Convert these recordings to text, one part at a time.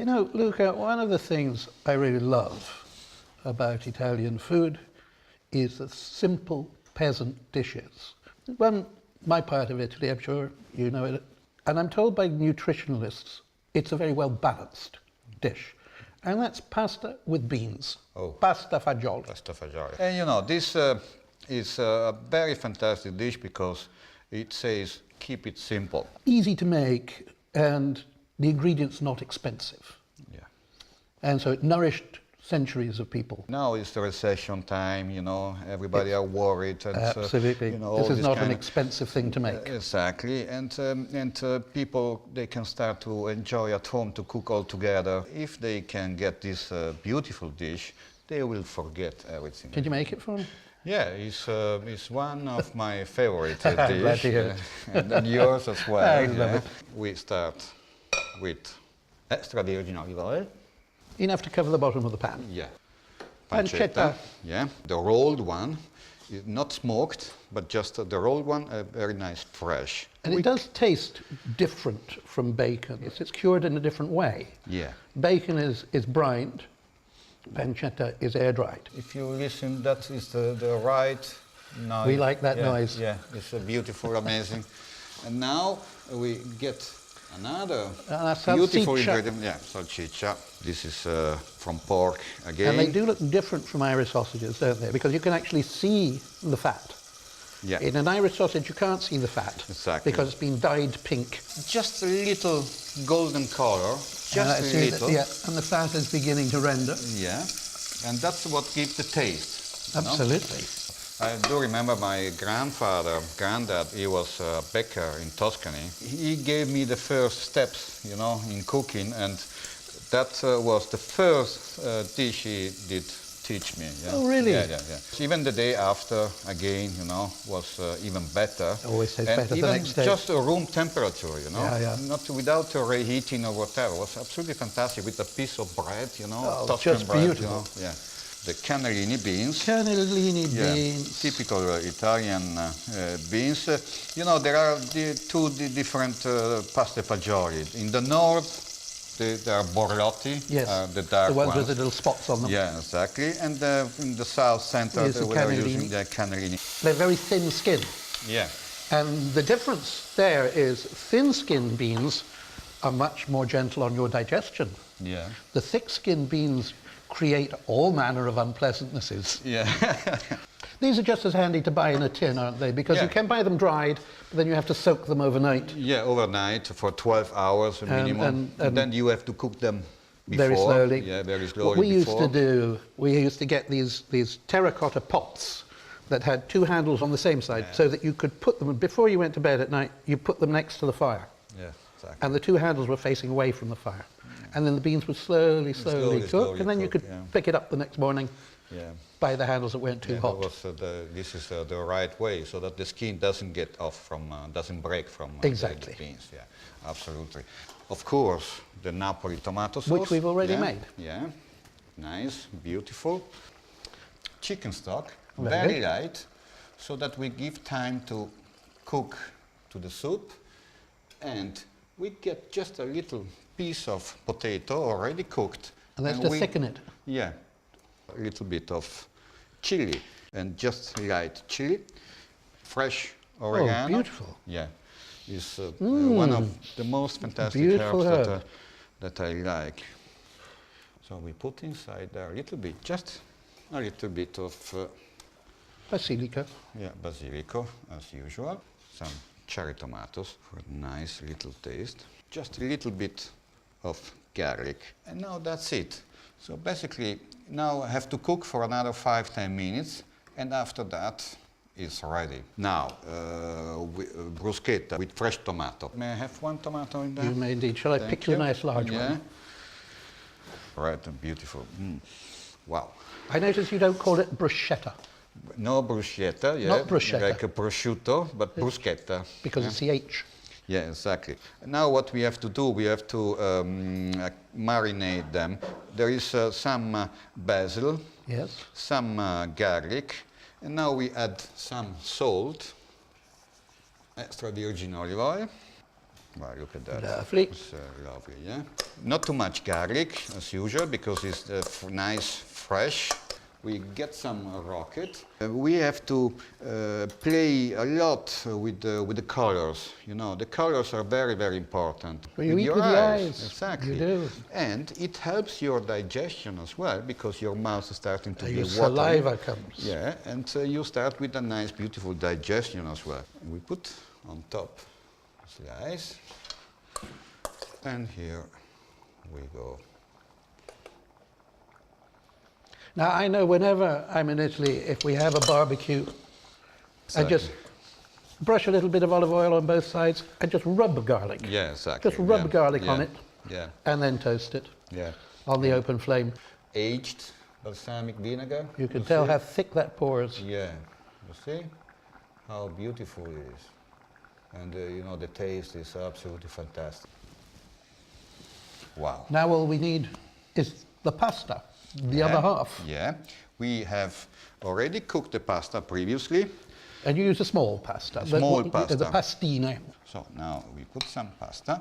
You know, Luca, one of the things I really love about Italian food is the simple peasant dishes. My part of Italy, I'm sure you know it, and I'm told by nutritionalists it's a very well balanced dish. And that's pasta with beans. Oh. Pasta fagioli. Pasta fagioli. And you know, this is a very fantastic dish because it says keep it simple. Easy to make, and the ingredients not expensive. Yeah. And so it nourished centuries of people. Now is the recession time, you know, everybody are worried. And, absolutely. You know, this is not an expensive thing to make. Exactly. And people, they can start to enjoy at home to cook all together. If they can get this beautiful dish, they will forget everything. Did you make it for them? Yeah, it's one of my favorite dishes. Glad to hear it. And yours as well. I love it. We start with extra virgin olive oil. Enough to cover the bottom of the pan. Yeah. Pancetta. Yeah, the rolled one is not smoked, but just the rolled one, very nice, fresh. And it does taste different from bacon. It's cured in a different way. Yeah. Bacon is brined, pancetta is air dried. If you listen, that is the right noise. We like that noise. Yeah, it's beautiful, amazing. And now we get another beautiful ingredient. Yeah, salsiccia. This is from pork again. And they do look different from Irish sausages, don't they? Because you can actually see the fat. Yeah. In an Irish sausage, you can't see the fat. Exactly. Because it's been dyed pink. Just a little golden color. Just a little. Yeah, and the fat is beginning to render. Yeah. And that's what gives the taste. Absolutely. I do remember my granddad, he was a baker in Tuscany. He gave me the first steps, you know, in cooking, and that was the first dish he did teach me. Yeah? Oh, really? Yeah. Even the day after, again, you know, was even better. Always tastes better the next day. Just a room temperature, you know, yeah. Not without reheating or whatever. It was absolutely fantastic with a piece of bread, you know, oh, Tuscan just bread, beautiful. you know? Yeah. The cannellini beans. Cannellini beans. Typical Italian beans. You know, there are two different pasta fagioli. In the north, there are borlotti, yes, the dark the ones ones. with the little spots on them. Yeah, exactly. And in the south center, they were using the cannellini. They're very thin skinned. Yeah. And the difference there is thin-skinned beans are much more gentle on your digestion. Yeah. The thick-skinned beans create all manner of unpleasantnesses. Yeah. These are just as handy to buy in a tin, aren't they? Because you can buy them dried, but then you have to soak them overnight. Yeah, overnight for 12 hours minimum. And then you have to cook them before. Very slowly. Yeah, very slowly. What we used to do, we used to get these terracotta pots that had two handles on the same side, so that you could put them, before you went to bed at night, you put them next to the fire. Yeah, exactly. And the two handles were facing away from the fire. And then the beans would slowly cook, and then you could pick it up the next morning by the handles that weren't too hot. This is the right way, so that the skin doesn't get off from, doesn't break from the beans. Yeah, absolutely. Of course, the Napoli tomato sauce. Which we've already made. Yeah, nice, beautiful. Chicken stock, Very very light, so that we give time to cook to the soup, and we get just a little piece of potato already cooked. And that's to thicken it? Yeah, a little bit of chili, and just light chili, fresh oregano. Oh, beautiful. Yeah, it's one of the most fantastic herbs that I like. So we put inside there a little bit, just a little bit of basilico. Yeah, basilico, as usual. Some cherry tomatoes for a nice little taste. Just a little bit of garlic. And now that's it. So basically, now I have to cook for another 5-10 minutes, and after that, it's ready. Now, bruschetta with fresh tomato. May I have one tomato in there? You may indeed. Shall I pick you a nice large one? Right, and beautiful. Wow. I notice you don't call it bruschetta. No bruschetta, yeah. Not bruschetta. Like a prosciutto, but bruschetta. Because it's the H. Yeah, exactly. Now what we have to do, we have to marinate them. There is some basil, yes, some garlic, and now we add some salt, extra virgin olive oil, Wow, look at that. Lovely. It's lovely, yeah? Not too much garlic, as usual, because it's nice, fresh. We get some rocket. We have to play a lot with the colors. You know, the colors are very, very important. Well, you with eat your with the eyes. eyes. Exactly. You do. And it helps your digestion as well, because your mouth is starting to be Your watery. saliva comes. Yeah, and you start with a nice, beautiful digestion as well. We put on top slice, and here we go. Now, I know whenever I'm in Italy, if we have a barbecue, I just brush a little bit of olive oil on both sides and just rub garlic. Yeah, exactly. Just rub garlic on it. Yeah. And then toast it. Yeah. On the open flame. Aged balsamic vinegar. You can tell how thick that pours. Yeah. You see how beautiful it is. And you know, the taste is absolutely fantastic. Wow. Now all we need is the pasta, the other half. Yeah. We have already cooked the pasta previously. And you use a small pasta. A small pasta. The pastine. So now we put some pasta.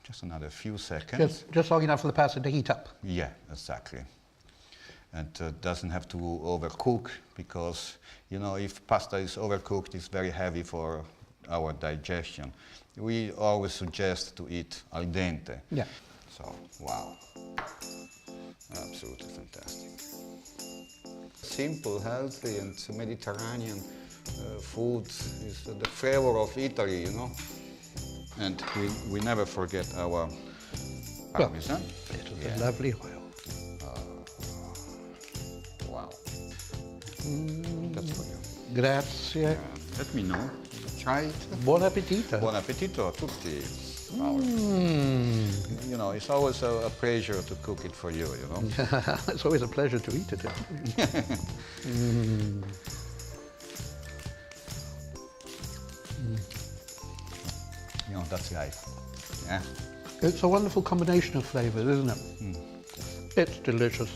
Just another few seconds. Just long enough for the pasta to heat up. Yeah, exactly. And doesn't have to overcook, because, you know, if pasta is overcooked, it's very heavy for our digestion. We always suggest to eat al dente. Yeah. So, wow. Absolutely fantastic. Simple, healthy, and Mediterranean food is the flavor of Italy, you know. And we never forget our parmesan. It's a lovely oil. Wow. That's for you. Grazie. Let me know. Try it. Buon appetito. Buon appetito a tutti. You know, it's always a pleasure to cook it for you, you know. It's always a pleasure to eat it. You know, that's life. Yeah. It's a wonderful combination of flavours, isn't it? It's delicious.